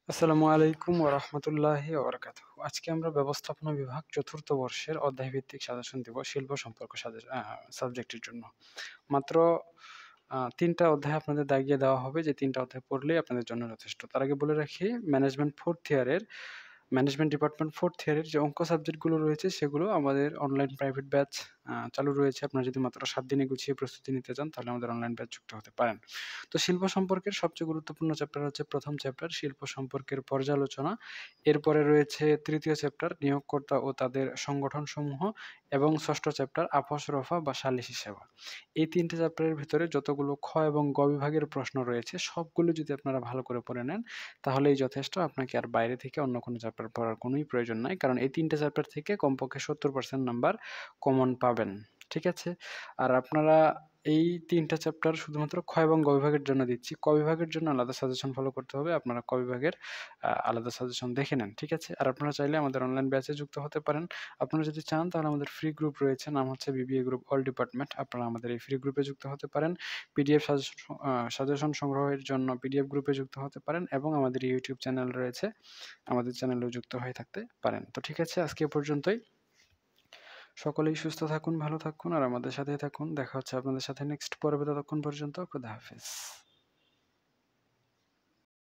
আসসালামু আলাইকুম ওয়া রাহমাতুল্লাহি ওয়া বারাকাতুহু। আজকে আমরা ব্যবস্থাপনা বিভাগ ৪র্থ বর্ষের অধ্যায়ভিত্তিক সাজেশন দিব শিল্প সম্পর্ক সাবজেক্টের জন্য। মাত্র ৩ টা অধ্যায় আপনাদের দাগিয়ে দেওয়া হবে যে ৩ টা অধ্যায় পড়লেই আপনাদের জন্য যথেষ্ট। তার আগে বলে রাখি ম্যানেজমেন্ট ডিপার্টমেন্ট 4th ইয়ারের যে অঙ্ক সাবজেক্টগুলো রয়েছে সেগুলো আমাদের অনলাইন প্রাইভেট ব্যাচ চালু রয়েছে। আপনারা যদি মাত্র ৭ দিনে গুছিয়ে প্রস্তুতি নিতে চান তাহলে আমাদের অনলাইন ব্যাচ যুক্ত হতে পারেন। তো শিল্প সম্পর্কের সবচেয়ে গুরুত্বপূর্ণ চ্যাপ্টার হচ্ছে ১ম চ্যাপ্টার শিল্প সম্পর্কের পর্যালোচনা। এরপরে রয়েছে ৩য় চ্যাপ্টার নিয়োগকর্তা ও তাদের সংগঠনসমূহ এবং ৬ষ্ঠ চ্যাপ্টার আপস রফা বা সালিসি সেবা। এই ৩ টে চ্যাপ্টারের ভিতরে যতগুলো খ এবং গ বিভাগের প্রশ্ন রয়েছে সবগুলো যদি আপনারা ভালো করে পড়ে নেন তাহলেই যথেষ্ট। আপনাকে আর বাইরে থেকে অন্য কোনো চ্যাপ্টার পড়ার কোনোই প্রয়োজন নাই। কারণ এই ৩ টে চ্যাপ্টার থেকে কমপক্ষে ৭০% নাম্বার কমন পাবেন। ঠিক আছে? আর আপনারা এই ৩ টা চ্যাপ্টার শুধুমাত্র খ এবং গ বিভাগের জন্য দিচ্ছি। ক বিভাগের জন্য আলাদা সাজেশন ফলো করতে হবে। আপনারা ক বিভাগের আলাদা সাজেশন দেখে নেন। ঠিক আছে? আর আপনারা চাইলে আমাদের অনলাইন ব্যাচে যুক্ত হতে পারেন। আপনারা যদি চান তাহলে আমাদের ফ্রি গ্রুপ রয়েছে। নাম হচ্ছে বিবিএ গ্রুপ অল ডিপার্টমেন্ট। আপনারা আমাদের এই ফ্রি গ্রুপে যুক্ত হতে পারেন। পিডিএফ সাজেশন সংগ্রহের জন্য পিডিএফ গ্রুপে যুক্ত হতে পারেন এবং আমাদের ইউটিউব চ্যানেল রয়েছে। আমাদের চ্যানেলেও যুক্ত হয়ে থাকতে পারেন। তো ঠিক আছে, আজকে এ পর্যন্তই। সকলেই সুস্থ থাকুন, ভালো থাকুন আর আমাদের সাথেই থাকুন। দেখা হচ্ছে আপনাদের সাথে নেক্সট পর্বে। ততক্ষণ পর্যন্ত খোদা হাফেজ।